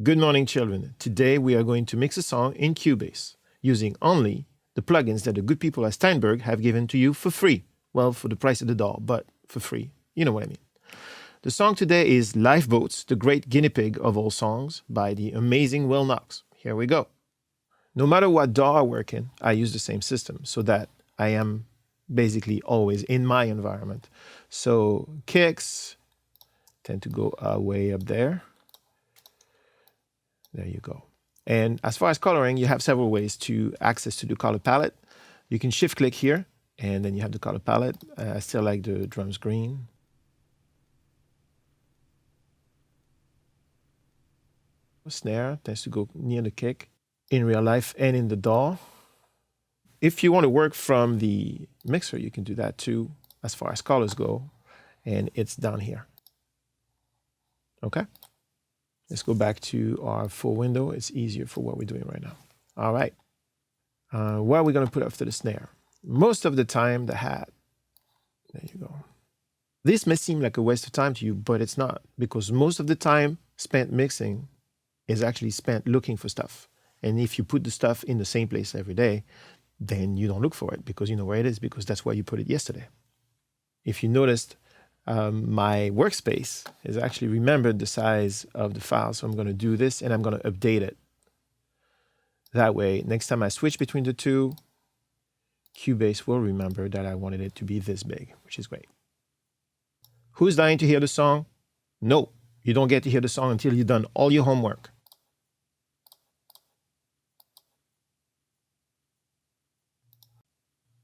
Good morning, children. Today we are going to mix a song in Cubase using only the plugins that the good people at Steinberg have given to you for free. Well, for the price of the doll, but for free. You know what I mean. The song today is Lifeboats, the great guinea pig of all songs by the amazing Will Knox. Here we go. No matter what DAW I work in, I use the same system so that I am basically always in my environment. So kicks tend to go way up there. There you go. And as far as coloring, you have several ways to access to the color palette. You can shift click here and then you have the color palette. I still like the drums green. Snare tends to go near the kick in real life and in the DAW. If you want to work from the mixer, you can do that too, as far as colors go. And it's down here. Okay. Let's go back to our full window. It's easier for what we're doing right now. All right. What are we going to put after the snare? Most of the time, the hat. There you go. This may seem like a waste of time to you, but it's not, because most of the time spent mixing is actually spent looking for stuff. And if you put the stuff in the same place every day, then you don't look for it because you know where it is, because that's where you put it yesterday. If you noticed, my workspace has actually remembered the size of the file. So I'm going to do this and I'm going to update it. That way, next time I switch between the two, Cubase will remember that I wanted it to be this big, which is great. Who's dying to hear the song? No, you don't get to hear the song until you've done all your homework.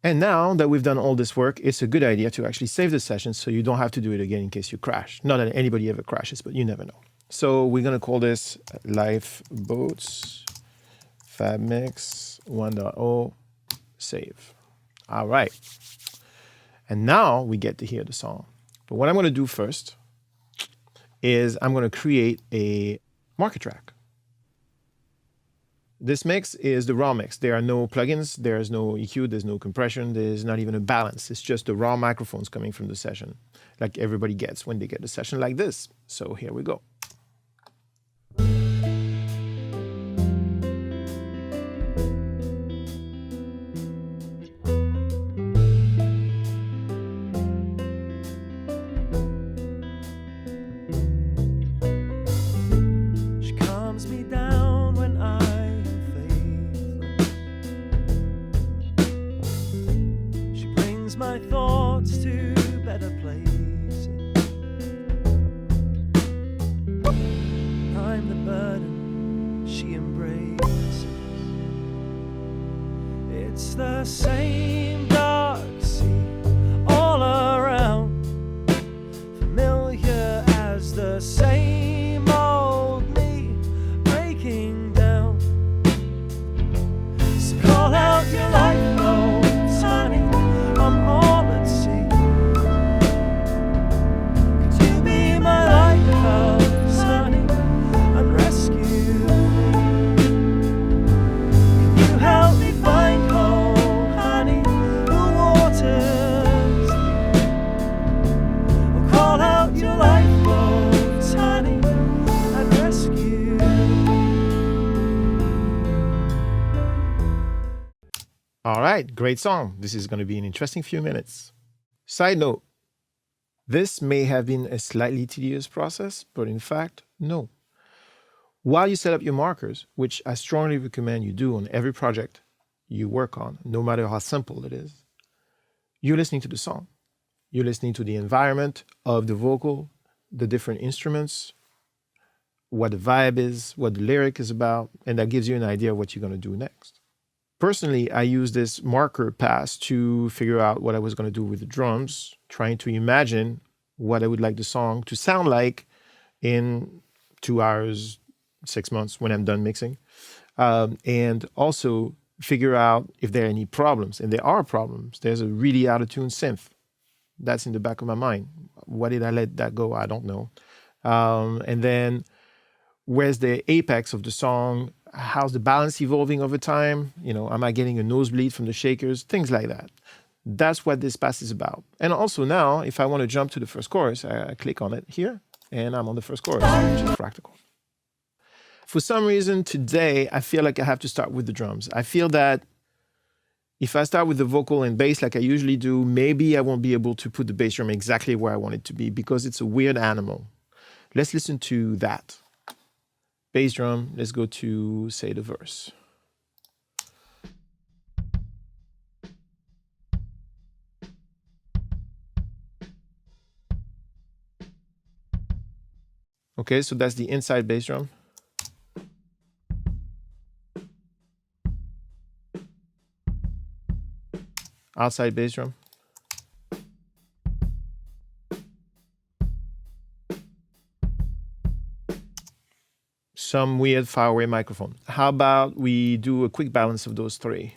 And now that we've done all this work, it's a good idea to actually save the session so you don't have to do it again in case you crash. Not that anybody ever crashes, but you never know. So we're going to call this Lifeboats Fab Mix 1.0 save. All right. And now we get to hear the song. But what I'm going to do first is I'm going to create a marker track. This mix is the raw mix. There are no plugins, there's no EQ, there's no compression, there's not even a balance. It's just the raw microphones coming from the session, like everybody gets when they get a session like this. So here we go. She calms me down when I my thoughts to better places. I'm the burden she embraces. It's the same dark sea all around, familiar as the same old me breaking down. So call out your lifeboats, honey, I'm all at sea. Could you be my lighthouse, honey, and rescue me? Can you help me find home, honey, the water's deep? Or call out your lifeboats, honey, and rescue me. All right, great song. This is going to be an interesting few minutes. Side note, this may have been a slightly tedious process, but in fact, no. While you set up your markers, which I strongly recommend you do on every project you work on, no matter how simple it is, you're listening to the song. You're listening to the environment of the vocal, the different instruments, what the vibe is, what the lyric is about, and that gives you an idea of what you're going to do next. Personally, I use this marker pass to figure out what I was going to do with the drums, trying to imagine what I would like the song to sound like in 2 hours, 6 months when I'm done mixing. And also figure out if there are any problems. And there are problems. There's a really out-of-tune synth. That's in the back of my mind. Why did I let that go? I don't know. And then where's the apex of the song? How's the balance evolving over time? You know, am I getting a nosebleed from the shakers? Things like that. That's what this pass is about. And also now, if I want to jump to the first chorus, I click on it here, and I'm on the first chorus, which is practical. For some reason today, I feel like I have to start with the drums. I feel that if I start with the vocal and bass like I usually do, maybe I won't be able to put the bass drum exactly where I want it to be because it's a weird animal. Let's listen to that. Bass drum, let's go to, say, the verse. Okay, so that's the inside bass drum. Outside bass drum. Some weird faraway microphone. How about we do a quick balance of those three?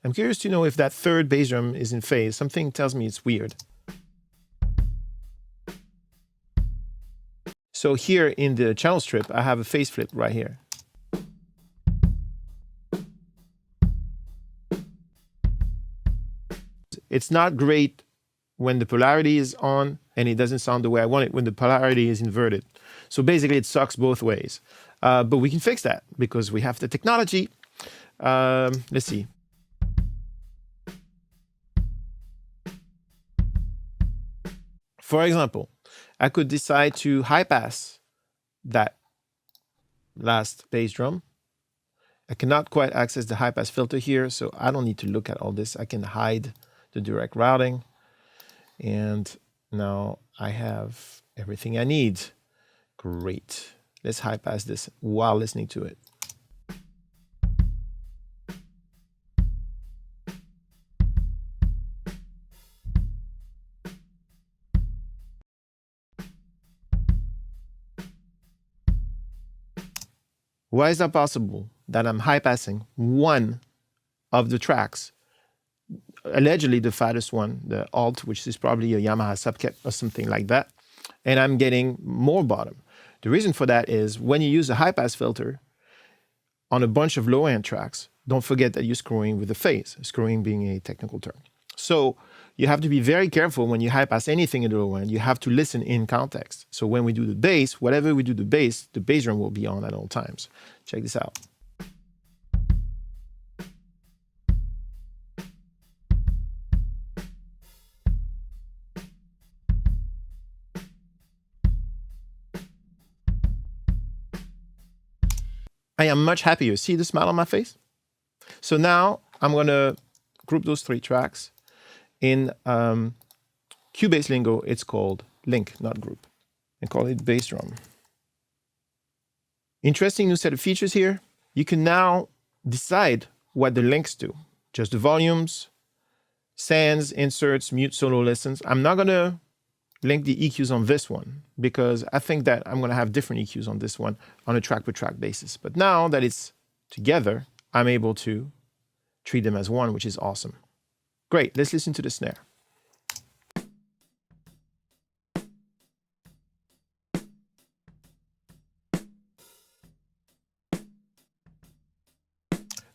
I'm curious to know if that third bass drum is in phase. Something tells me it's weird. So here in the channel strip, I have a phase flip right here. It's not great when the polarity is on and it doesn't sound the way I want it when the polarity is inverted. So basically it sucks both ways. But we can fix that because we have the technology. Let's see. For example, I could decide to high pass that last bass drum. I cannot quite access the high pass filter here, so I don't need to look at all this. I can hide the direct routing. And now I have everything I need. Great. Let's high pass this while listening to it. Why is that possible that I'm high passing one of the tracks, allegedly the fattest one, the alt, which is probably a Yamaha subcat or something like that, and I'm getting more bottom? The reason for that is when you use a high pass filter on a bunch of low end tracks, don't forget that you're screwing with the phase, screwing being a technical term. So you have to be very careful when you high pass anything in the low end. You have to listen in context. So when we do the bass, whatever we do the bass drum will be on at all times. Check this out. I am much happier. See the smile on my face? So now I'm going to group those three tracks. In Cubase lingo, it's called link, not group, and call it bass drum. Interesting new set of features here. You can now decide what the links do. Just the volumes, sends, inserts, mute, solo listens. I'm not going to link the EQs on this one because I think that I'm going to have different EQs on this one on a track-per-track basis. But now that it's together, I'm able to treat them as one, which is awesome. Great, let's listen to the snare.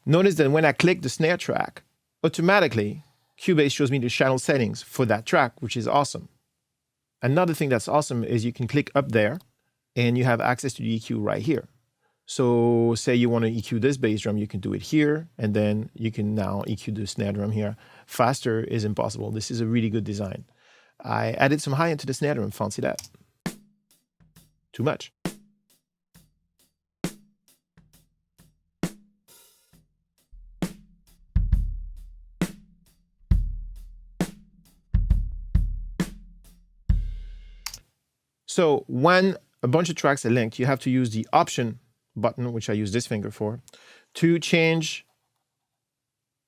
Notice that when I click the snare track, automatically Cubase shows me the channel settings for that track, which is awesome. Another thing that's awesome is you can click up there and you have access to the EQ right here. So say you want to EQ this bass drum, you can do it here, and then you can now EQ the snare drum here. Faster is impossible. This is a really good design. I added some high end to the snare drum. Fancy that. Too much. So when a bunch of tracks are linked, you have to use the option button, which I use this finger for, to change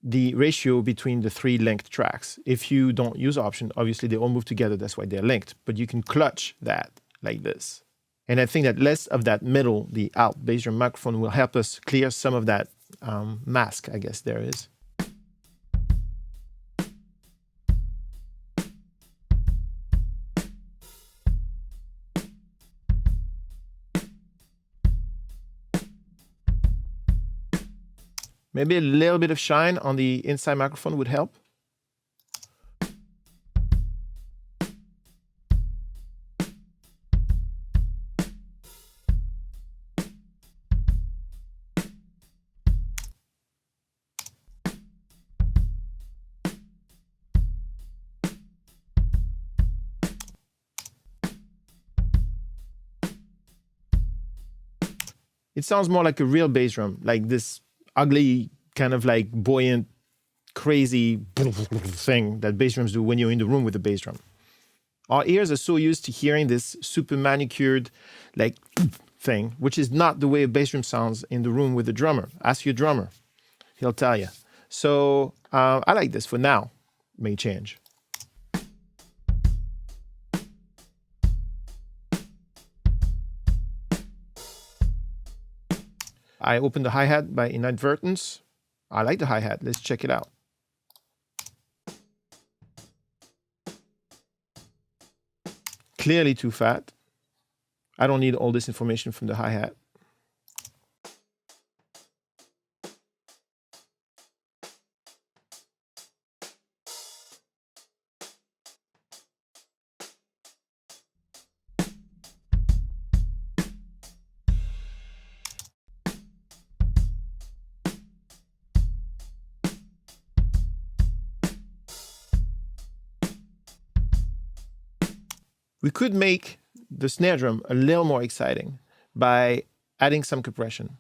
the ratio between the three linked tracks. If you don't use option, obviously they all move together, that's why they're linked, but you can clutch that like this. And I think that less of that middle, the out bass drum microphone, will help us clear some of that mask, I guess there is. Maybe a little bit of shine on the inside microphone would help. It sounds more like a real bass drum, like this ugly, kind of like buoyant, crazy thing that bass drums do when you're in the room with the bass drum. Our ears are so used to hearing this super manicured, like thing, which is not the way a bass drum sounds in the room with the drummer. Ask your drummer, he'll tell you. So I like this for now. May change. I opened the hi-hat by inadvertence. I like the hi-hat. Let's check it out. Clearly too fat. I don't need all this information from the hi-hat. We could make the snare drum a little more exciting by adding some compression.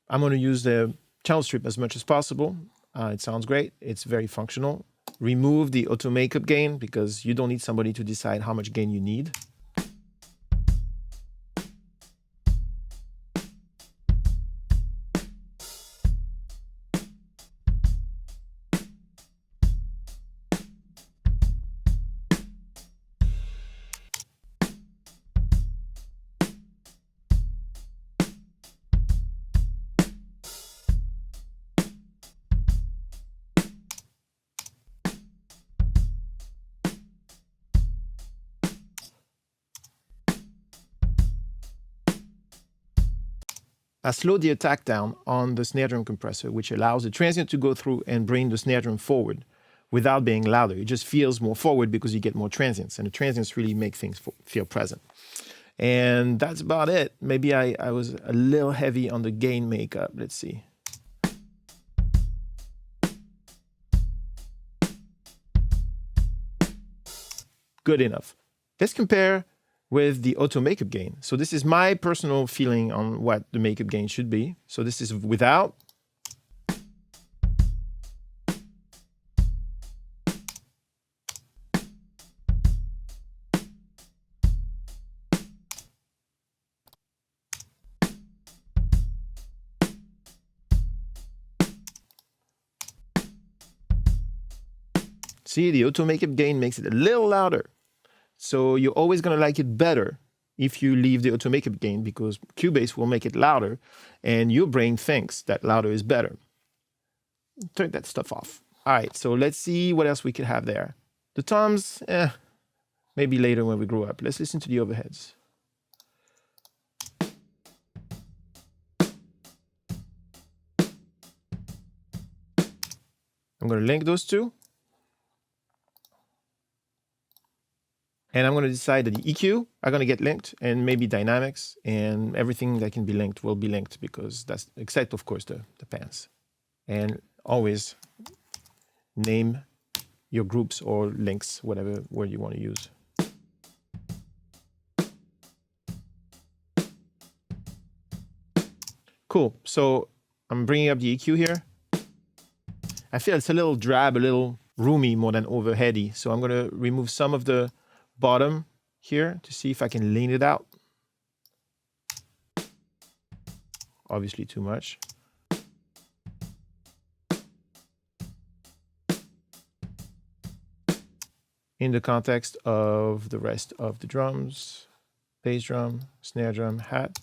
I'm going to use the channel strip as much as possible. It sounds great. It's very functional. Remove the auto makeup gain because you don't need somebody to decide how much gain you need. I slowed the attack down on the snare drum compressor, which allows the transient to go through and bring the snare drum forward without being louder. It just feels more forward because you get more transients, and the transients really make things feel present. And that's about it. Maybe I was a little heavy on the gain makeup. Let's see. Good enough. Let's compare with the auto makeup gain. So this is my personal feeling on what the makeup gain should be. So this is without. See, the auto makeup gain makes it a little louder. So you're always going to like it better if you leave the auto makeup gain because Cubase will make it louder and your brain thinks that louder is better. Turn that stuff off. All right, so let's see what else we could have there. The toms, maybe later when we grow up. Let's listen to the overheads. I'm going to link those two. And I'm going to decide that the EQ are going to get linked and maybe dynamics and everything that can be linked will be linked because that's, except of course the pans. And always name your groups or links, whatever word you want to use. Cool, so I'm bringing up the EQ here. I feel it's a little drab, a little roomy more than overheady. So I'm going to remove some of the bottom here to see if I can lean it out. Obviously too much. In the context of the rest of the drums, bass drum, snare drum, hat.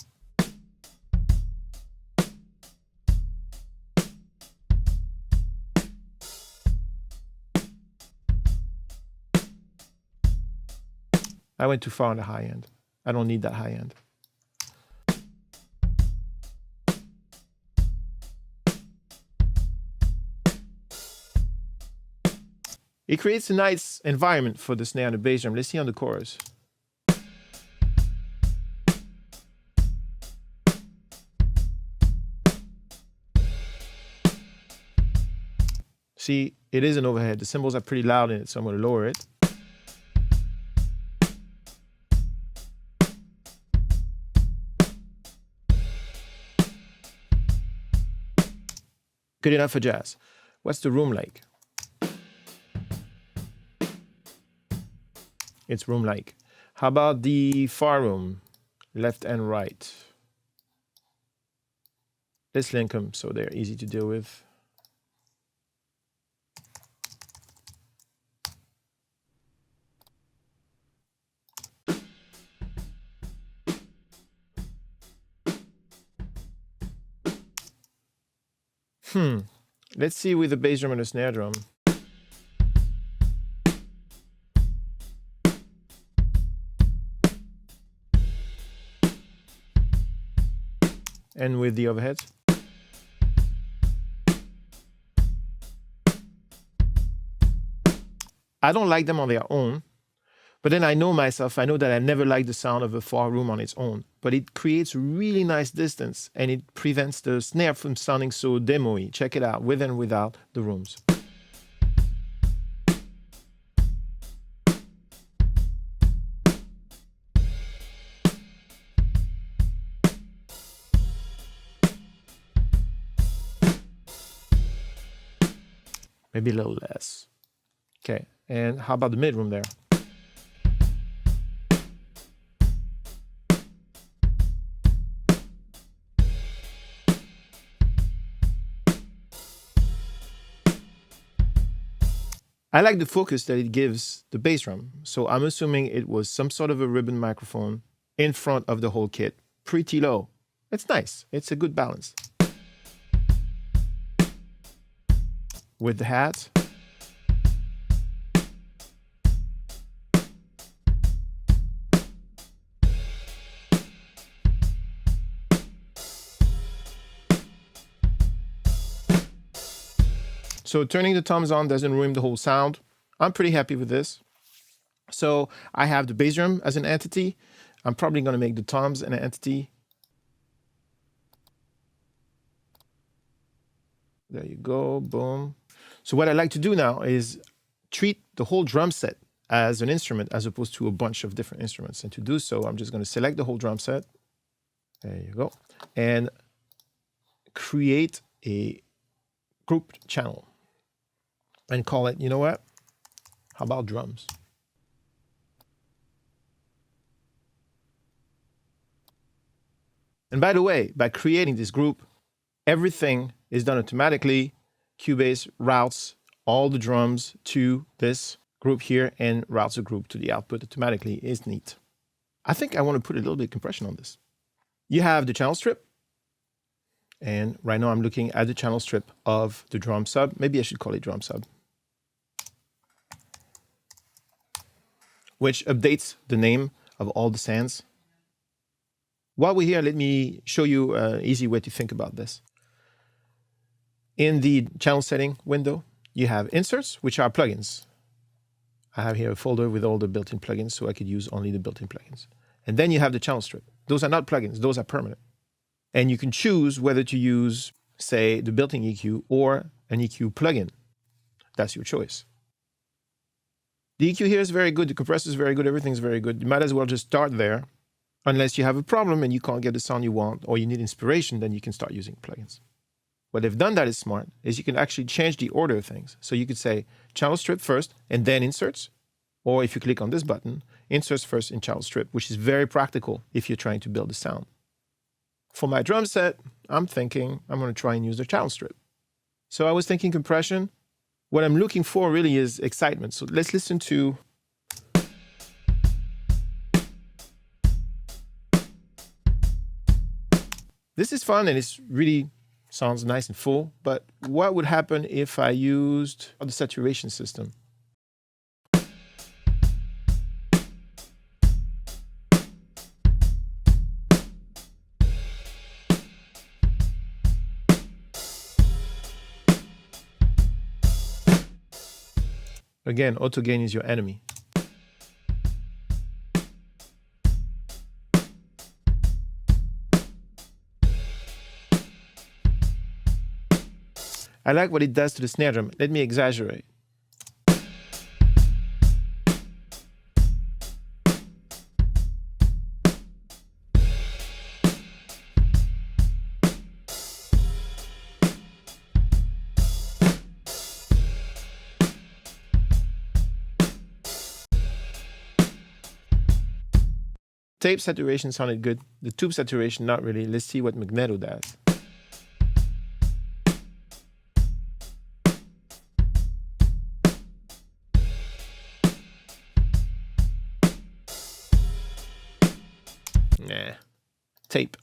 I went too far on the high end. I don't need that high end. It creates a nice environment for the snare and the bass drum. Let's see on the chorus. See, it is an overhead. The cymbals are pretty loud in it, so I'm going to lower it. Good enough for jazz. What's the room like? It's room like. How about the far room? Left and right. Let's link them so they're easy to deal with. Let's see with the bass drum and the snare drum. And with the overheads. I don't like them on their own, but then I know myself, I know that I never liked the sound of a far room on its own, but it creates really nice distance and it prevents the snare from sounding so demo-y. Check it out, with and without the rooms. Maybe a little less. Okay, and how about the mid room there? I like the focus that it gives the bass drum, so I'm assuming it was some sort of a ribbon microphone in front of the whole kit, pretty low. It's nice, it's a good balance. With the hat. So turning the toms on doesn't ruin the whole sound. I'm pretty happy with this. So I have the bass drum as an entity. I'm probably going to make the toms an entity. There you go, boom. So what I like to do now is treat the whole drum set as an instrument as opposed to a bunch of different instruments. And to do so, I'm just going to select the whole drum set. There you go. And create a grouped channel. And call it, you know what? How about drums? And by the way, by creating this group, everything is done automatically. Cubase routes all the drums to this group here and routes the group to the output automatically. Is neat. I think I want to put a little bit of compression on this. You have the channel strip. And right now I'm looking at the channel strip of the drum sub. Maybe I should call it drum sub. Which updates the name of all the sands. While we're here, let me show you an easy way to think about this. In the channel setting window, you have inserts, which are plugins. I have here a folder with all the built-in plugins, so I could use only the built-in plugins. And then you have the channel strip. Those are not plugins, those are permanent. And you can choose whether to use, say, the built-in EQ or an EQ plugin. That's your choice. The EQ here is very good, the compressor is very good, everything's very good. You might as well just start there, unless you have a problem and you can't get the sound you want, or you need inspiration, then you can start using plugins. What they've done that is smart, is you can actually change the order of things. So you could say channel strip first and then inserts, or if you click on this button, inserts first in channel strip, which is very practical if you're trying to build a sound. For my drum set, I'm thinking I'm going to try and use the channel strip. So I was thinking compression. What I'm looking for really is excitement. So let's listen to. This is fun and it's really sounds nice and full, but what would happen if I used the saturation system? Again, auto gain is your enemy. I like what it does to the snare drum. Let me exaggerate. Tape saturation sounded good. The tube saturation, not really. Let's see what magneto does. Nah. Tape.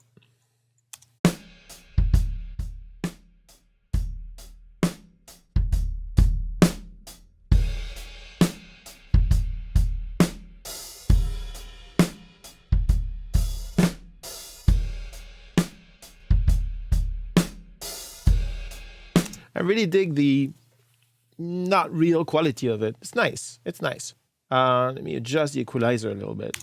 I really dig the not real quality of it. It's nice. It's nice. Let me adjust the equalizer a little bit.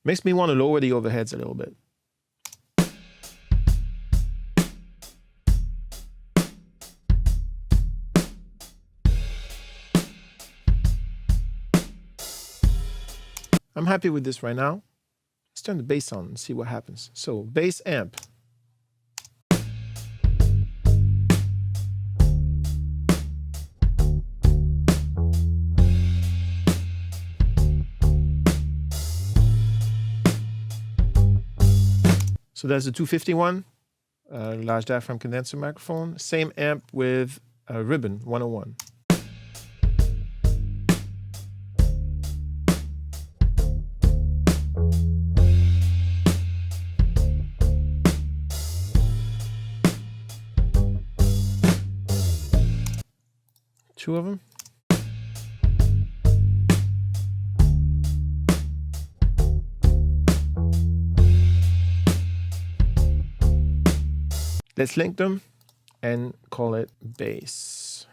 Makes me want to lower the overheads a little bit. I'm happy with this right now. Let's turn the bass on and see what happens. So, bass amp. So that's the 251, large diaphragm condenser microphone. Same amp with a ribbon 101. Two of them. Let's link them and call it bass.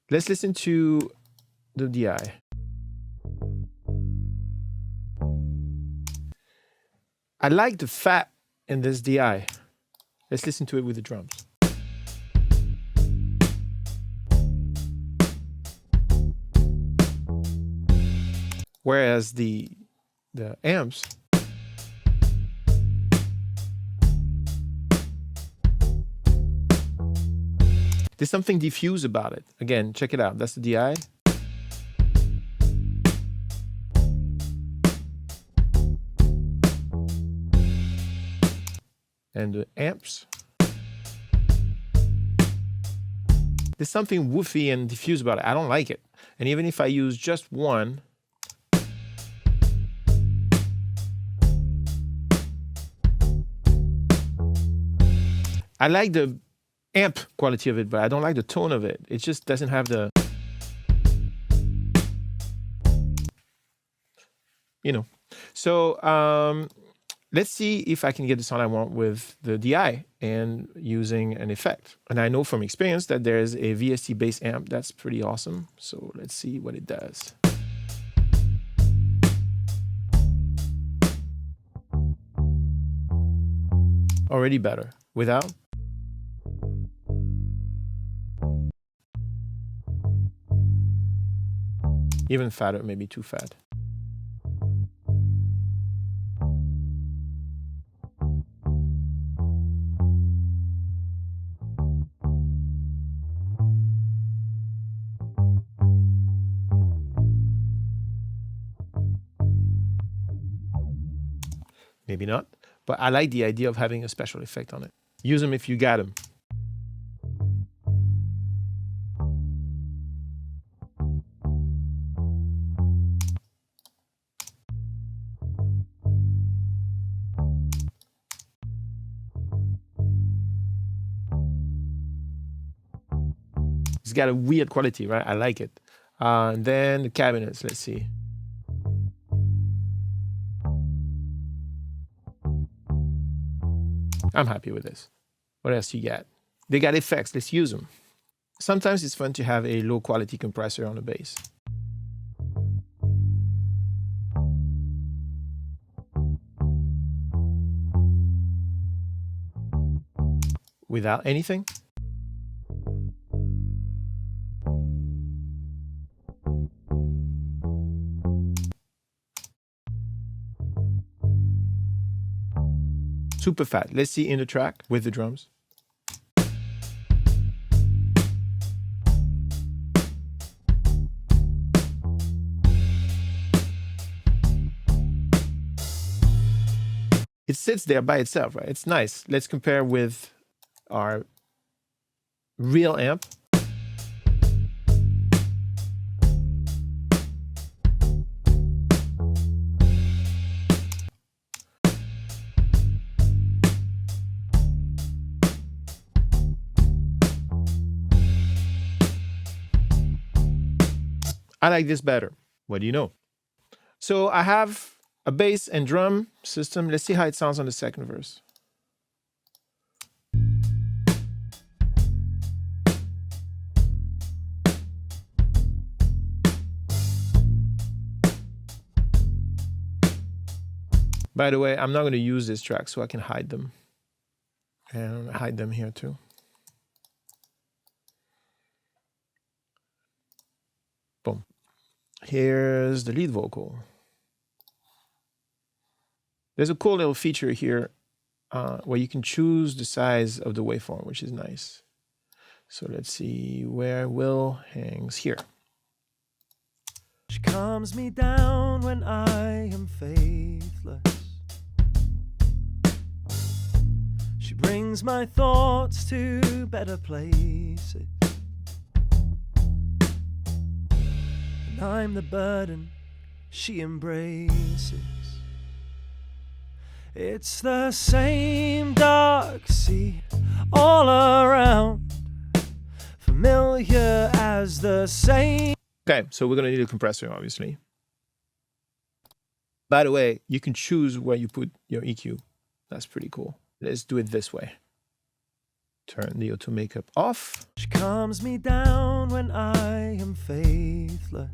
Let's listen to the DI. I like the fat in this DI. Let's listen to it with the drums. Whereas the amps, there's something diffuse about it. Again, check it out. That's the DI. And the amps. There's something woofy and diffuse about it. I don't like it. And even if I use just one, I like the amp quality of it, but I don't like the tone of it. It just doesn't have the, you know. So let's see if I can get the sound I want with the DI and using an effect. And I know from experience that there's a VST bass amp that's pretty awesome. So let's see what it does. Already better. Without. Even fatter, maybe too fat. Maybe not, but I like the idea of having a special effect on it. Use them if you got them. It's got a weird quality, right? I like it. And then the cabinets, let's see. I'm happy with this. What else you got? They got effects, let's use them. Sometimes it's fun to have a low quality compressor on the bass. Without anything. Super fat. Let's see in the track with the drums. It sits there by itself, right? It's nice. Let's compare with our real amp. I like this better. What do you know? So I have a bass and drum system. Let's see how it sounds on the second verse. By the way, I'm not going to use this track, so I can hide them. And hide them here too. Boom. Here's the lead vocal. There's a cool little feature here where you can choose the size of the waveform, which is nice. So let's see where Will hangs here. She calms me down when I am faithless. She brings my thoughts to better places. And I'm the burden she embraces. It's the same dark sea all around, familiar as the same. Okay, so we're going to need a compressor, obviously. By the way, you can choose where you put your EQ. That's pretty cool. Let's do it this way. Turn the auto makeup off. She calms me down when I am faithless.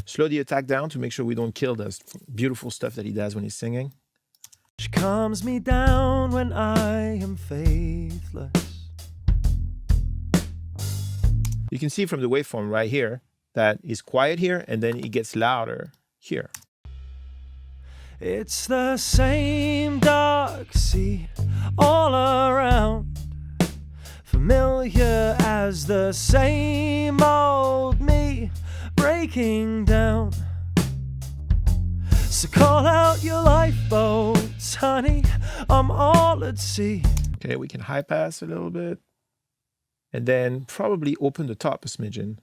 Slow the attack down to make sure we don't kill the beautiful stuff that he does when he's singing. She calms me down when I am faithless. You can see from the waveform right here that it's quiet here and then it gets louder here. It's the same dark sea all around, familiar as the same old me breaking down. So call out your lifeboats, honey, I'm all at sea. Okay, we can high pass a little bit and then probably open the top a smidgen.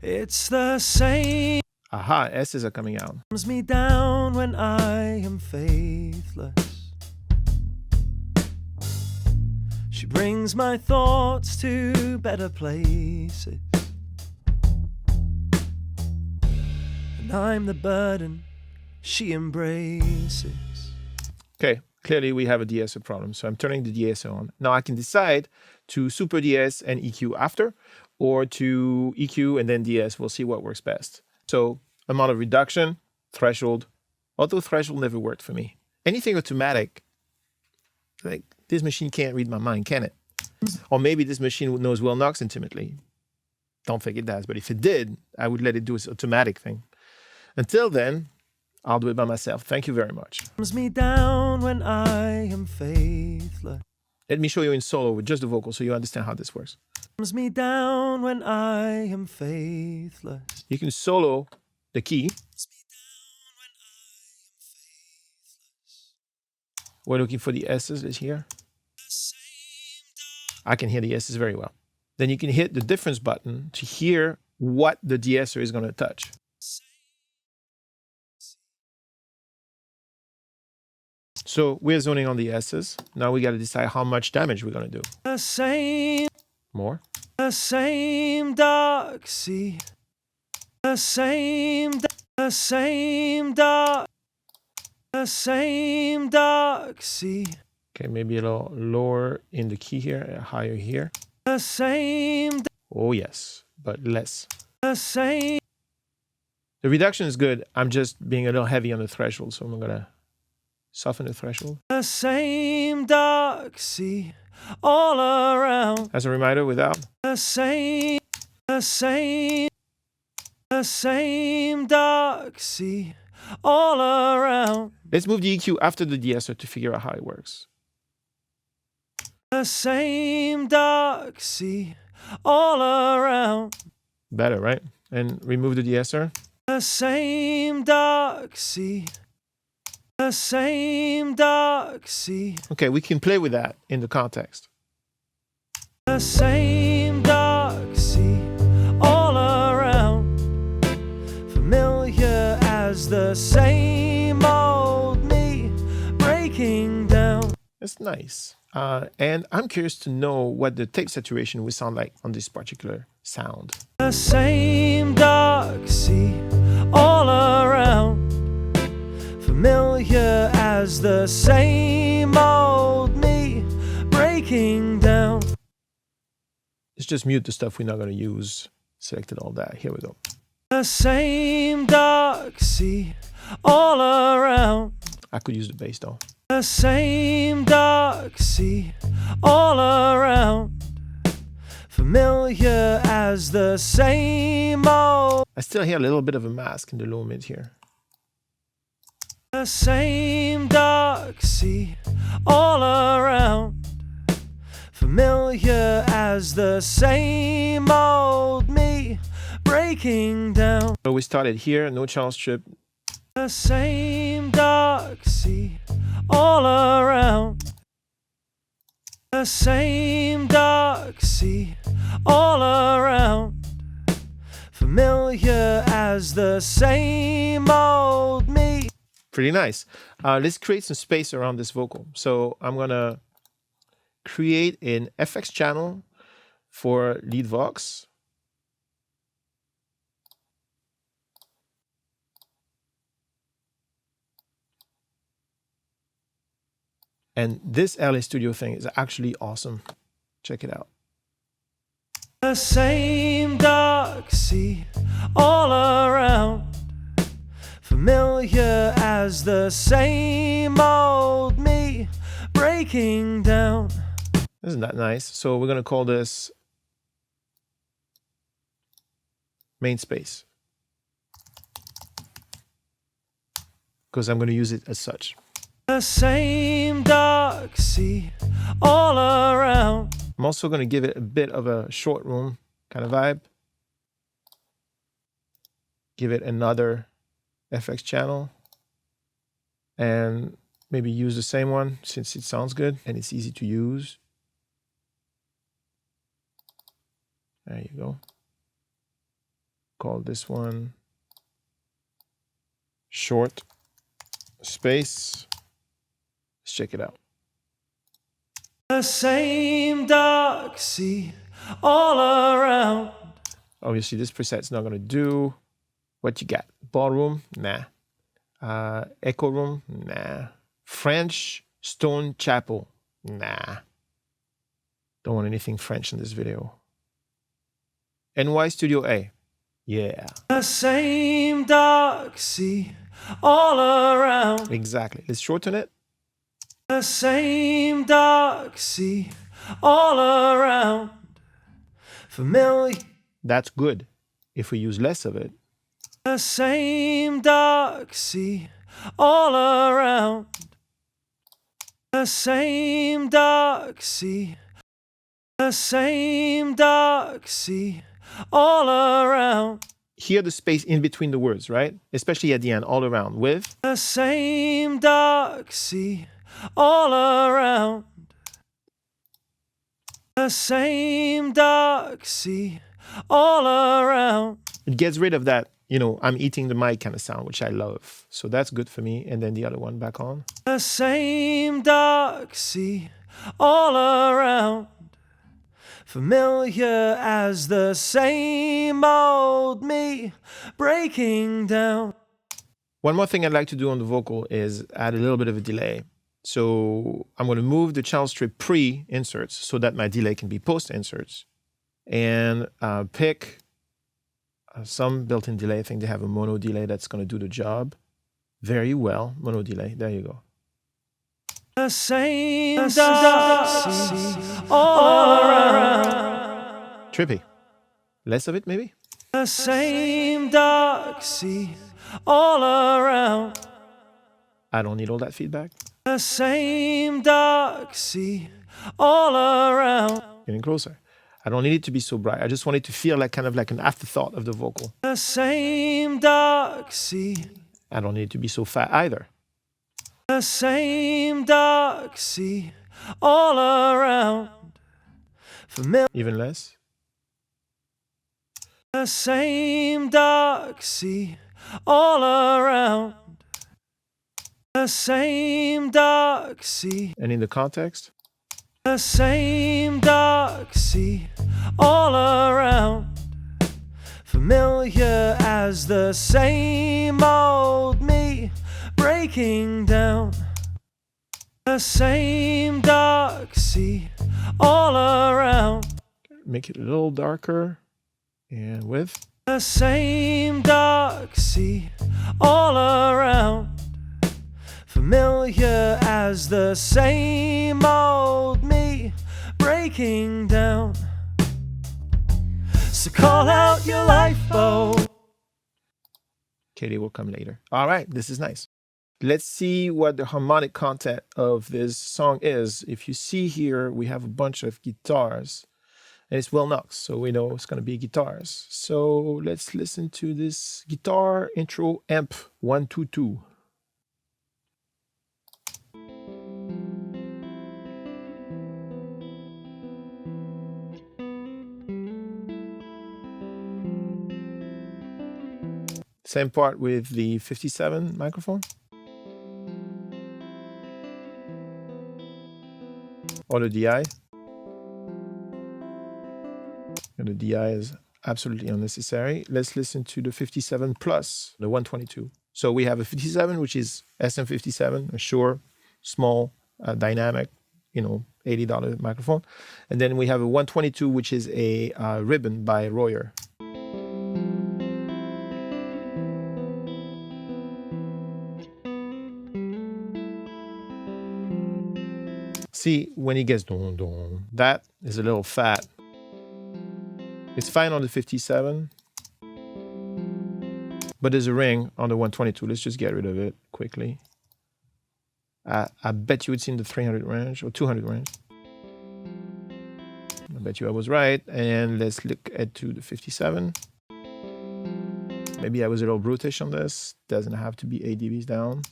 It's the same. Aha, S's are coming out. Calms me down when I am faithless. She brings my thoughts to better places. And I'm the burden she embraces. Okay, clearly we have a DSO problem. So I'm turning the DSO on. Now I can decide to super DS and EQ after, or to EQ and then DS. We'll see what works best. So amount of reduction, threshold. Auto threshold never worked for me. Anything automatic, like this machine can't read my mind, can it? Or maybe this machine knows Will Knox intimately. Don't think it does, but if it did, I would let it do its automatic thing. Until then, I'll do it by myself. Thank you very much. Calms me down when I am faithless. Let me show you in solo with just the vocal so you understand how this works. Calms me down when I am faithless. You can solo the key. We're looking for the S's. Let's hear. I can hear the S's very well. Then you can hit the difference button to hear what the de-esser is going to touch. So we're zoning on the S's. Now we got to decide how much damage we're going to do. The same dark sea. The same dark sea. Okay, maybe a little lower in the key here, higher here. The same. Oh yes, but less. The same. The reduction is good. I'm just being a little heavy on the threshold, so I'm gonna soften the threshold. The same dark sea all around. As a reminder, without. The same dark sea all around. Let's move the EQ after the de-esser to figure out how it works. The same dark sea all around. Better, right? And remove the de-esser. The same dark sea. The same dark sea. Okay, we can play with that in the context. The same dark sea all around. Familiar as the same old me breaking down. It's nice. And I'm curious to know what the tape saturation would sound like on this particular sound. The same dark sea all around. Familiar as the same old me breaking down. Let's just mute the stuff we're not going to use. Selected all that. Here we go. The same dark sea all around. I could use the bass though. The same dark sea all around. Familiar as the same old. I still hear a little bit of a mask in the low mid here. The same dark sea all around. Familiar as the same old me breaking down. So we started here, no channel strip. The same dark sea all around. The same dark sea all around. Familiar as the same old me. Pretty nice. Let's create some space around this vocal. So I'm going to create an FX channel for lead vox. And this LA Studio thing is actually awesome. Check it out. The same dark sea all around. Familiar as the same old me breaking down. Isn't that nice? So we're going to call this main space, because I'm going to use it as such. The same dark sea all around. I'm also going to give it a bit of a short room kind of vibe. Give it another FX channel and maybe use the same one since it sounds good and it's easy to use. There you go. Call this one short space. Let's check it out. The same dark sea all around. Obviously, this preset's not going to do. What you got? Ballroom? Nah. Echo room? Nah. French stone chapel? Nah. Don't want anything French in this video. NY Studio A? Yeah. The same dark sea all around. Exactly. Let's shorten it. The same dark sea all around. Familiar. That's good. If we use less of it. The same dark sea all around. The same dark sea. The same dark sea all around. Hear the space in between the words, right? Especially at the end, all around with. The same dark sea all around. The same dark sea all around. It gets rid of that I'm eating the mic kind of sound, which I love. So that's good for me. And then the other one back on. The same dark sea all around, familiar as the same old me breaking down. One more thing I'd like to do on the vocal is add a little bit of a delay. So I'm going to move the channel strip pre-inserts so that my delay can be post-inserts. And pick some built-in delay. I think they have a mono delay that's going to do the job very well. Mono delay. There you go. The same dark sea all around. Trippy. Less of it, maybe? The same dark sea all around. I don't need all that feedback. The same dark sea all around. Getting closer. I don't need it to be so bright. I just want it to feel like kind of like an afterthought of the vocal. The same dark sea. I don't need it to be so fat either. The same dark sea all around. Familiar. Even less. The same dark sea all around. The same dark sea. And in the context. The same dark sea all around, familiar as the same old me breaking down. The same dark sea all around. Make it a little darker. And with. The same dark sea all around, familiar as the same old me breaking down. So call out your lifeboat. Katie will come later. All right, this is nice. Let's see what the harmonic content of this song is. If you see here, we have a bunch of guitars. And it's well knocked, so we know it's going to be guitars. So let's listen to this guitar intro amp 122. Same part with the 57 microphone. Or the DI. And the DI is absolutely unnecessary. Let's listen to the 57 plus the 122. So we have a 57, which is SM57, a Shure, small, dynamic, $80 microphone. And then we have a 122, which is a ribbon by Royer. See, when he gets dun, dun, that is a little fat. It's fine on the 57, but there's a ring on the 122. Let's just get rid of it quickly. I bet you it's in the 300 range or 200 range. I bet you I was right. And let's look at the 57. Maybe I was a little brutish on this. Doesn't have to be 8 dBs down.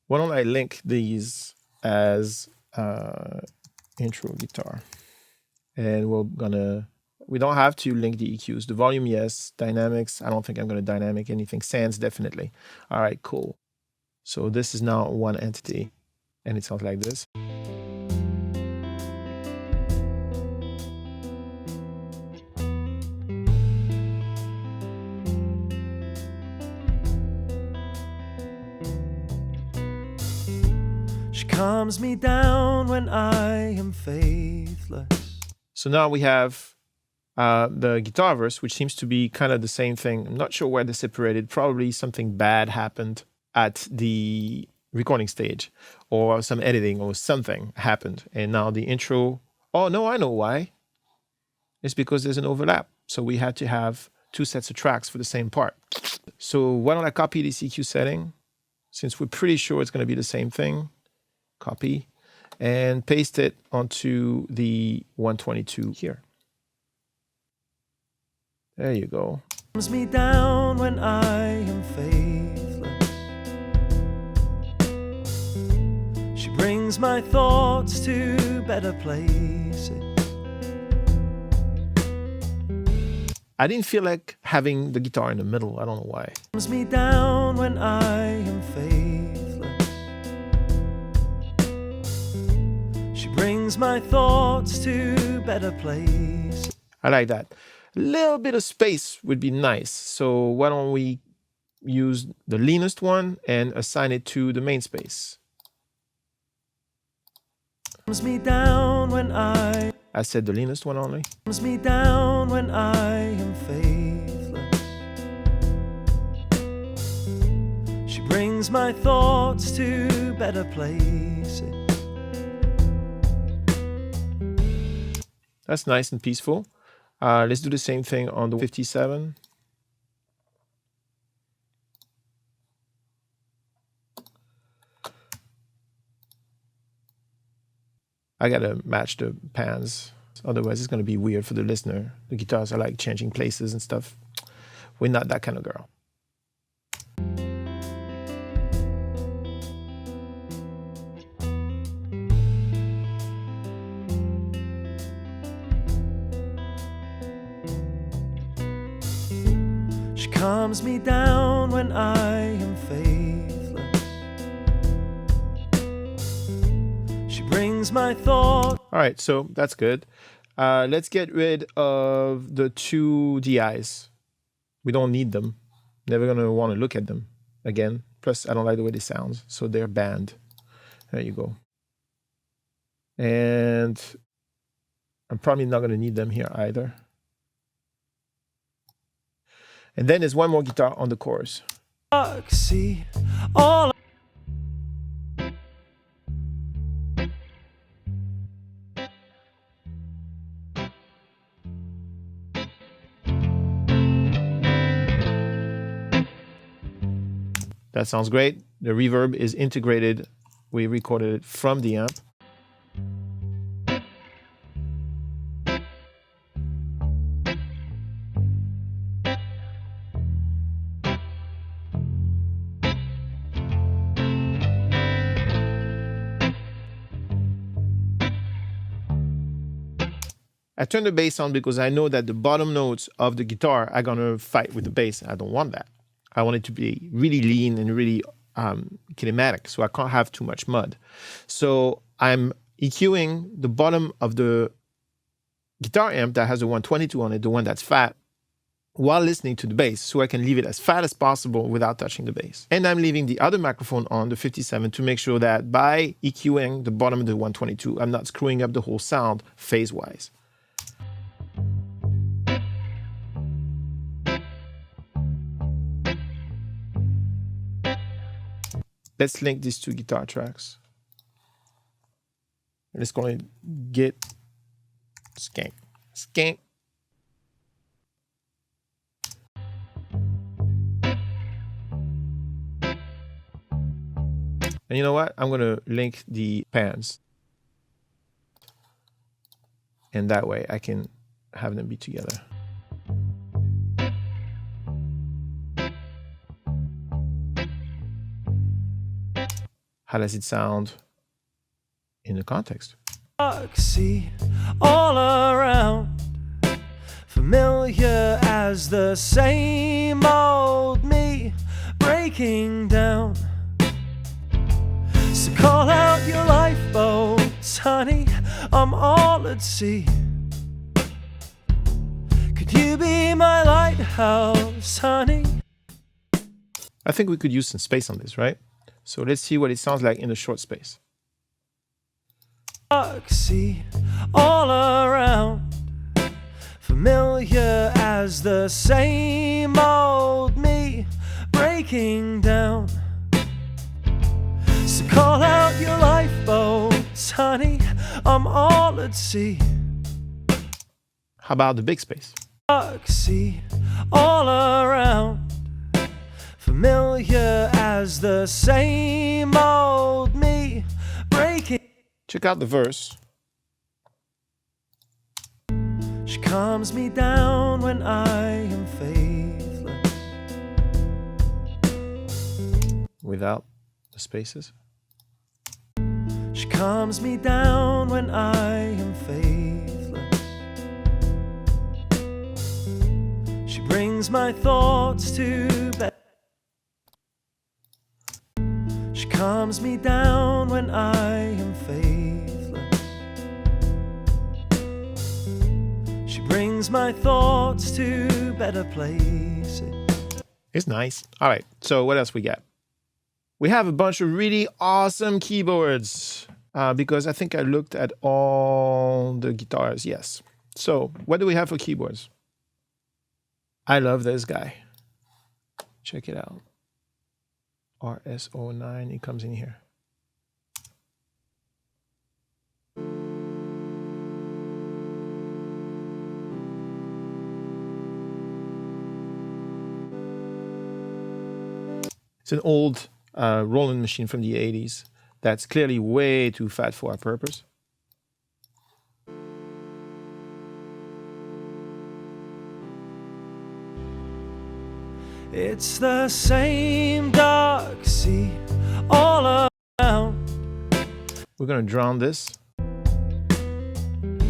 Why don't I link these as intro guitar? And we don't have to link the EQs. The volume, yes. Dynamics, I don't think I'm going to dynamic anything. Sands, definitely. All right, cool. So this is now one entity, and it sounds like this. Calms me down when I am faithless. So now we have the guitar verse, which seems to be kind of the same thing. I'm not sure where they're separated. Probably something bad happened at the recording stage, or some editing or something happened. And now the intro, oh no, I know why. It's because there's an overlap. So we had to have 2 sets of tracks for the same part. So why don't I copy this EQ setting? Since we're pretty sure it's going to be the same thing. Copy and paste it onto the 122 here. There you go. Calms me down when I am faithless. She brings brings my thoughts to better places. I didn't feel like having the guitar in the middle. I don't know why. Calms me down when I am faithless. She brings my thoughts to better places. I like that. A little bit of space would be nice. So why don't we use the leanest one and assign it to the main space? Calms me down when I said the leanest one only. Calms me down when I am faithless. She brings my thoughts to better places. That's nice and peaceful. Let's do the same thing on the 57. I gotta match the pans, otherwise it's gonna be weird for the listener. The guitars are like changing places and stuff. We're not that kind of girl. She calms me down when I am faithless. She brings my thoughts. All right, so that's good. Let's get rid of the two DIs. We don't need them. Never gonna want to look at them again. Plus, I don't like the way they sound, so they're banned. There you go. And I'm probably not gonna need them here either. And then there's one more guitar on the chorus. See all. That sounds great. The reverb is integrated. We recorded it from the amp. I turn the bass on because I know that the bottom notes of the guitar are gonna fight with the bass. I don't want that. I want it to be really lean and really kinematic, so I can't have too much mud. So I'm EQing the bottom of the guitar amp that has a 122 on it, the one that's fat, while listening to the bass, so I can leave it as fat as possible without touching the bass. And I'm leaving the other microphone on, the 57, to make sure that by EQing the bottom of the 122, I'm not screwing up the whole sound phase-wise. Let's link these two guitar tracks. Let's call it Git Skank. Skank. And you know what? I'm going to link the pans. And that way I can have them be together. How does it sound in the context? See all around, familiar as the same old me, breaking down. So call out your lifeboats, honey, I'm all at sea. Could you be my lighthouse, honey? I think we could use some space on this, right? So let's see what it sounds like in the short space. See all around, familiar as the same old me, breaking down. So call out your lifeboats, honey, I'm all at sea. How about the big space? See all around, familiar as the same old me, breaking. Check out the verse. She calms me down when I am faithless. Without the spaces. She calms me down when I am faithless. She brings my thoughts to bed. She calms me down when I am faithless. She brings my thoughts to better places. It's nice. All right, so what else we got? We have a bunch of really awesome keyboards because I think I looked at all the guitars. Yes. So what do we have for keyboards? I love this guy. Check it out. RS09, it comes in here. It's an old Roland machine from the 80s that's clearly way too fat for our purpose. It's the same dark sea all around. We're gonna drown this. And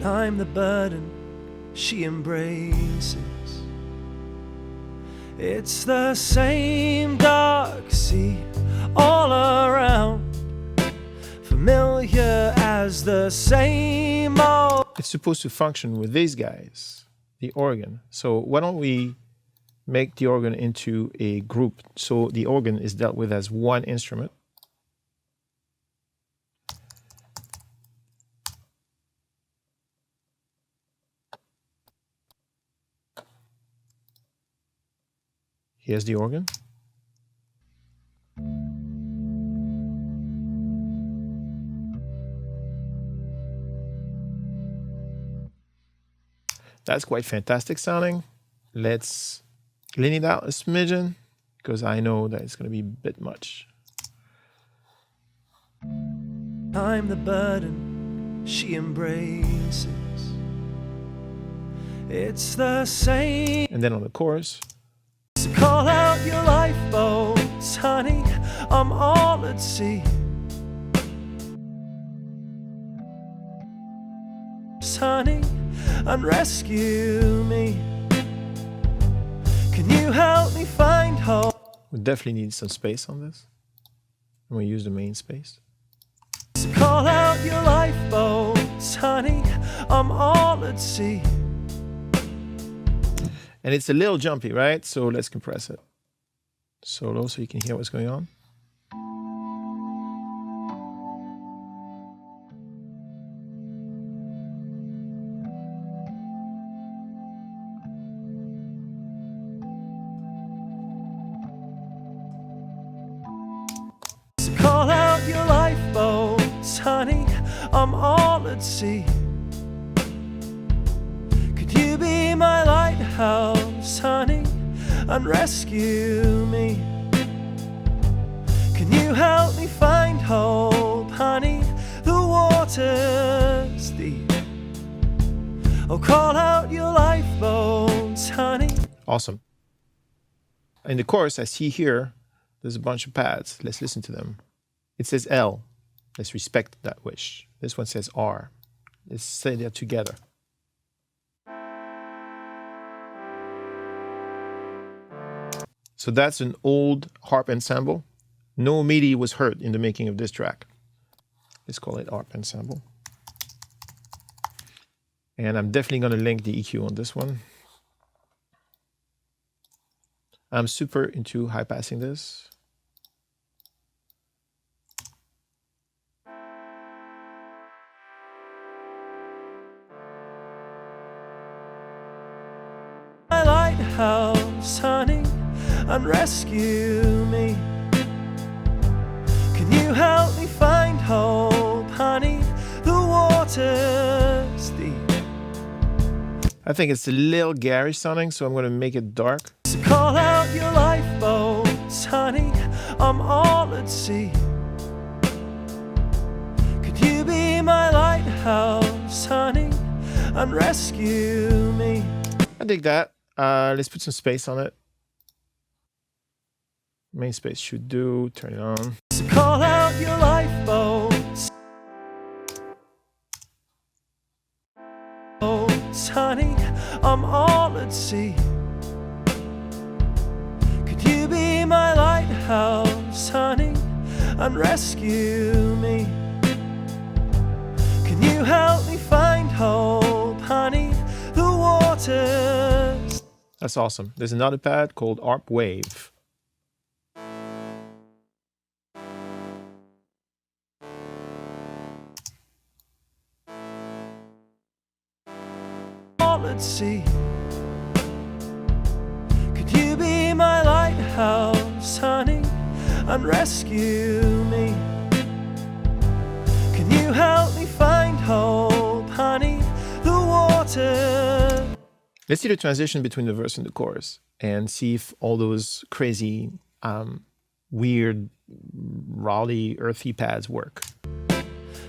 I'm the burden she embraces. It's the same dark sea all around, familiar as the same old. It's supposed to function with these guys, the organ. So why don't we make the organ into a group so the organ is dealt with as one instrument. Here's the organ. That's quite fantastic sounding. Let's lean it out a smidgen because I know that it's going to be a bit much. I'm the burden she embraces. It's the same. And then on the chorus. So call out your lifeboats, honey, I'm all at sea. Honey, and rescue me. Can you help me find hope? We definitely need some space on this. And we use the main space. So call out your lifeboats, honey, I'm all at sea. And it's a little jumpy, right? So let's compress it. Solo so you can hear what's going on. So call out your lifeboats, honey, I'm all at sea. Could you be my lighthouse, honey, and rescue me? Can you help me find hope, honey? The water's deep. Oh, call out your lifeboats, honey. Awesome. In the chorus, I see here, there's a bunch of pads. Let's listen to them. It says L. Let's respect that wish. This one says R. Let's say they're together. So that's an old harp ensemble. No MIDI was heard in the making of this track. Let's call it harp ensemble. And I'm definitely going to link the EQ on this one. I'm super into high passing this. My lighthouse, honey, and rescue me. Can you help me find hope, honey? The water's deep. I think it's a little garish sounding, so I'm going to make it dark. So call out your lifeboats, honey, I'm all at sea. Could you be my lighthouse, honey, and rescue me? I dig that. Let's put some space on it. Main space should do. Turn it on. So call out your lifeboats, lighthouse, honey, I'm all at sea. Could you be my lighthouse, honey, and rescue me? Can you help me find hope, honey? The waters. That's awesome. There's another pad called Arp Wave. All at sea. Could you be my lighthouse, honey, and rescue me? Can you help me find hope, honey? The water. Let's see the transition between the verse and the chorus and see if all those crazy, weird, rowdy, earthy pads work.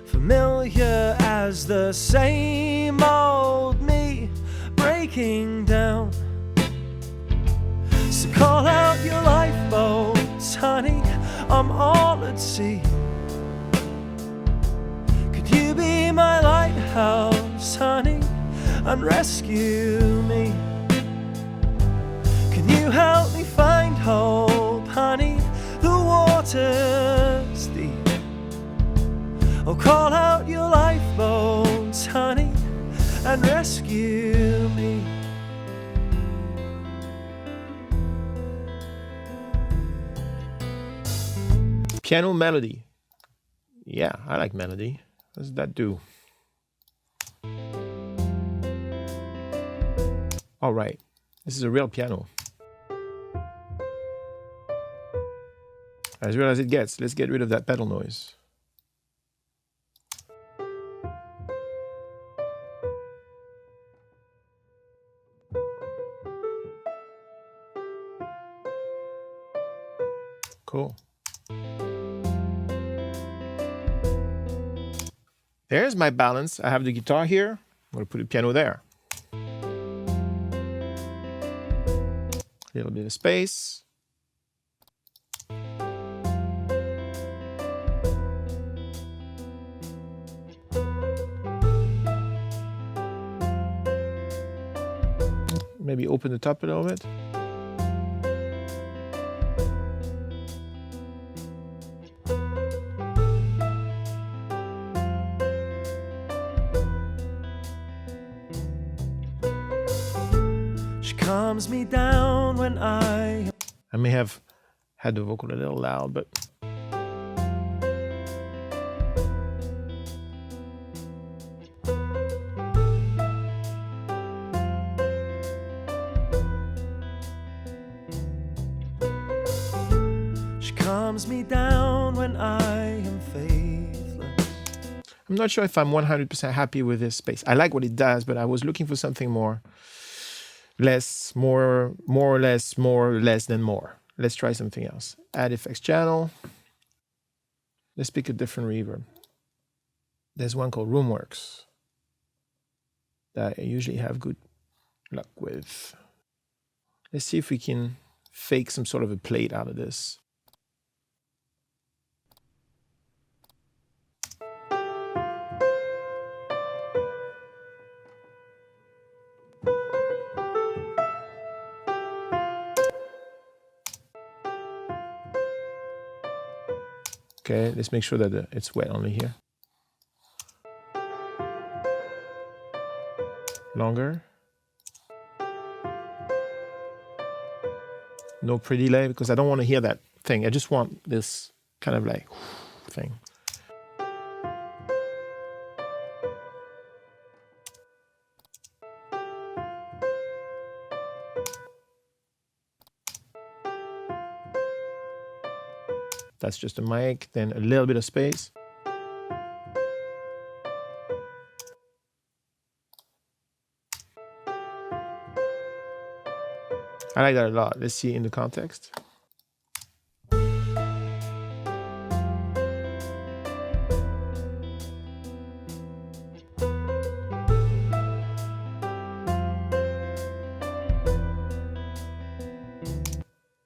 Familiar as the same old me, breaking down. So call out your lifeboats, honey, I'm all at sea. Could you be my lighthouse, honey, and rescue me? Can you help me find hope, honey? The water's deep. Oh, call out your lifeboats, honey, and rescue me. Piano melody. Yeah, I like melody. What does that do? All right, this is a real piano. As real as it gets. Let's get rid of that pedal noise. Cool. There's my balance. I have the guitar here. I'm going to put a piano there. A little bit of space. Maybe open the top a little bit. Calms me down when I may have had the vocal a little loud, but she calms me down when I am faithless. I'm not sure if I'm 100% happy with this space. I like what it does, but I was looking for something more. Less, more or less, more, less than more. Let's try something else. Add effects channel. Let's pick a different reverb. There's one called Roomworks that I usually have good luck with. Let's see if we can fake some sort of a plate out of this. Okay, let's make sure that it's wet only here. Longer. No pre-delay because I don't want to hear that thing. I just want this kind of like thing. That's just a mic, then a little bit of space. I like that a lot. Let's see in the context.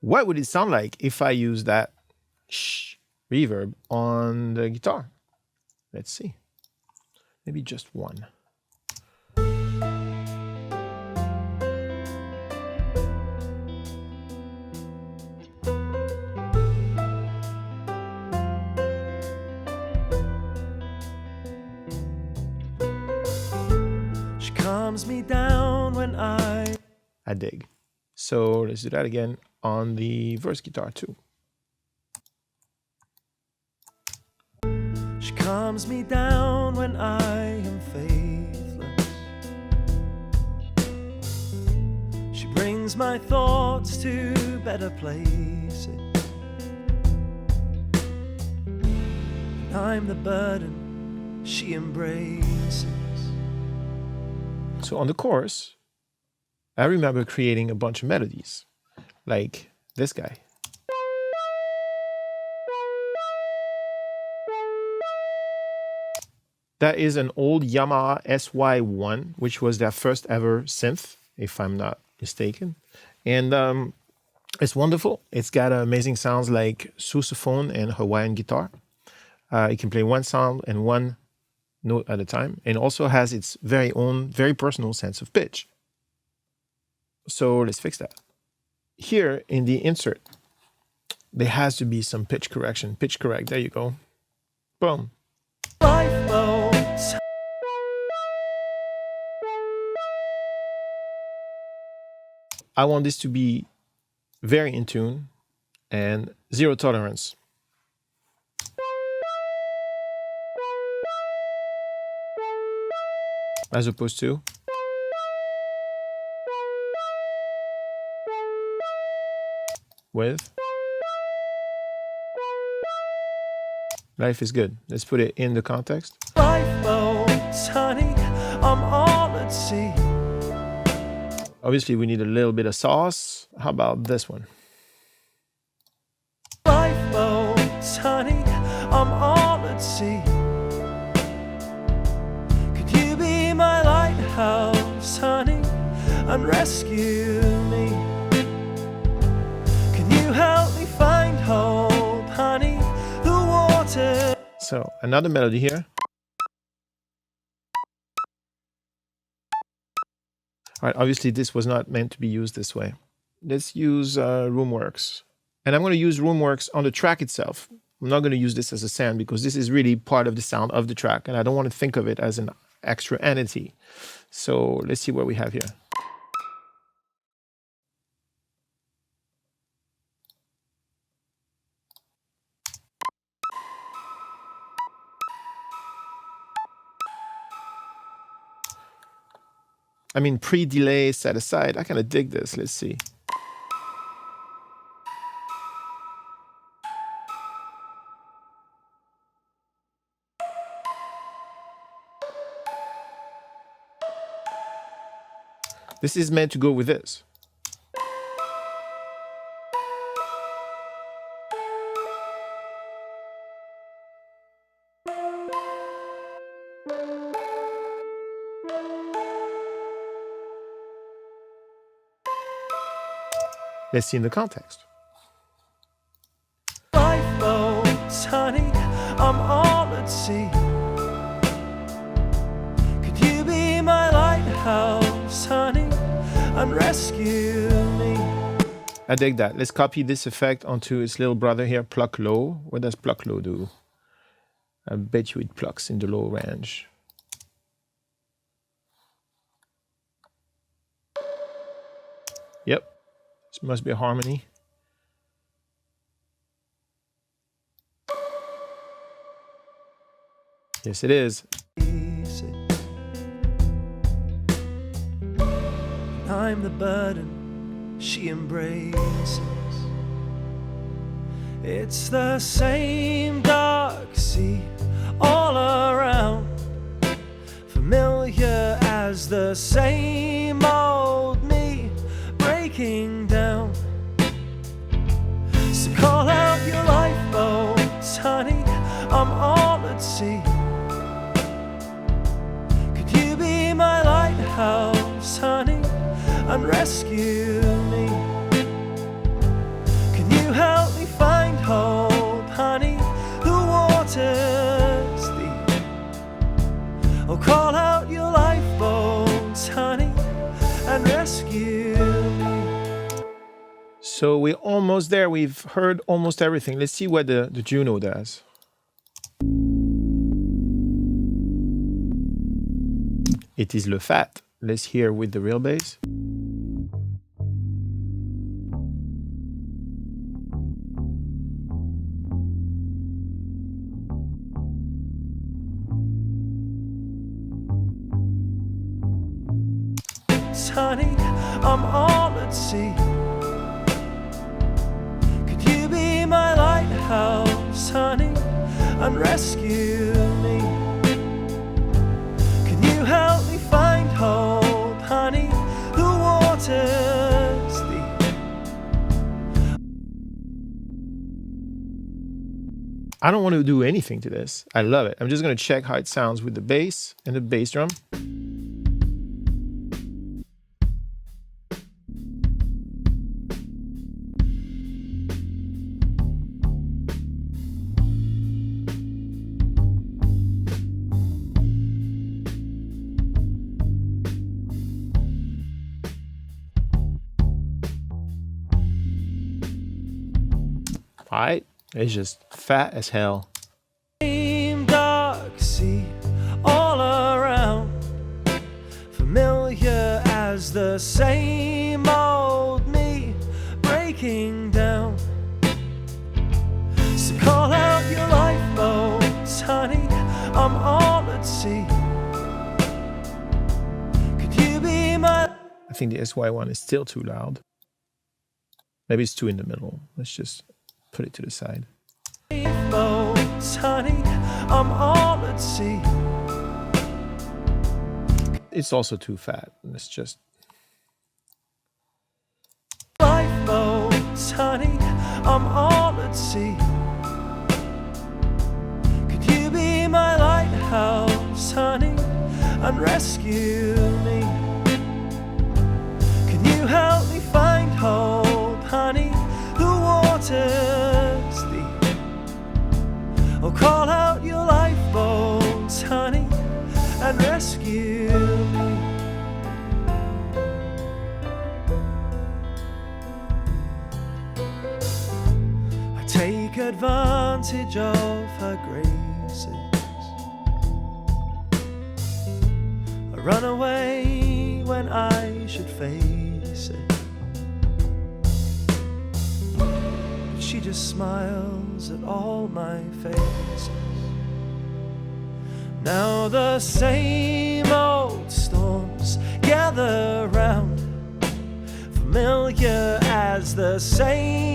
What would it sound like if I use that reverb on the guitar? Let's see. Maybe just one. calms me down when I dig. So let's do that again on the verse guitar too. She calms me down when I am faithless. She brings my thoughts to better places. When I'm the burden she embraces. So on the chorus, I remember creating a bunch of melodies, like this guy. That is an old Yamaha SY1, which was their first ever synth, if I'm not mistaken. And it's wonderful. It's got amazing sounds like sousaphone and Hawaiian guitar. It can play one sound and one note at a time, and also has its very own, very personal sense of pitch. So let's fix that. Here in the insert, there has to be some pitch correction. Pitch correct, there you go. Boom. Lifeboats. I want this to be very in tune and zero tolerance. As opposed to with Life is Good. Let's put it in the context. Lifeboats, honey, I'm all at sea. Obviously, we need a little bit of sauce. How about this one? Lifeboats, honey, I'm all at sea. Could you be my lighthouse, honey, and rescue me? Can you help me find hope, honey? The water. So another melody here. All right, obviously this was not meant to be used this way. Let's use Roomworks. And I'm going to use Roomworks on the track itself. I'm not going to use this as a sound because this is really part of the sound of the track, and I don't want to think of it as an extra entity. So let's see what we have here. I mean, pre-delay set aside, I kind of dig this. Let's see. This is meant to go with this. Let's see in the context. Lifeboats, honey, I'm all at sea. Could you be my lighthouse, honey, and rescue me? I dig that. Let's copy this effect onto its little brother here, pluck low. What does pluck low do? I bet you it plucks in the low range. Yep. This must be a harmony. Yes, it is. I'm the burden she embraces. It's the same dark sea all around, familiar as the same old me breaking down. So call out your lifeboats, honey, I'm all at sea. Could you be my lighthouse, honey, and rescue me? Can you help me find hope, honey? The water's deep. Oh, call out your lifeboats, honey, and rescue me. So we're almost there. We've heard almost everything. Let's see what the Juno does. It is le fat. Let's hear with the real bass. Honey, I'm all at sea. Could you be my lighthouse, honey, and rescue me? Can you help me find hope, honey? The water's deep. I don't want to do anything to this. I love it. I'm just going to check how it sounds with the bass and the bass drum. Alright, it's just fat as hell. Dark sea all around, familiar as the same old me breaking down. So call out your lifeboats, honey, I'm all at sea. Could you be my... I think the SY one is still too loud. Maybe it's too in the middle. Let's just put it to the side. Boats, honey, I'm all at sea. It's also too fat. Let's just... Lifeboats, honey, I'm all at sea. Could you be my lighthouse, honey, and rescue me? Can you help me find hope, honey? The water's deep. Oh, call out your lifeboats, honey, and rescue me. I take advantage of her graces. I run away when I should face it. She just smiles at all my faces. Now the same old storms gather round, familiar as the same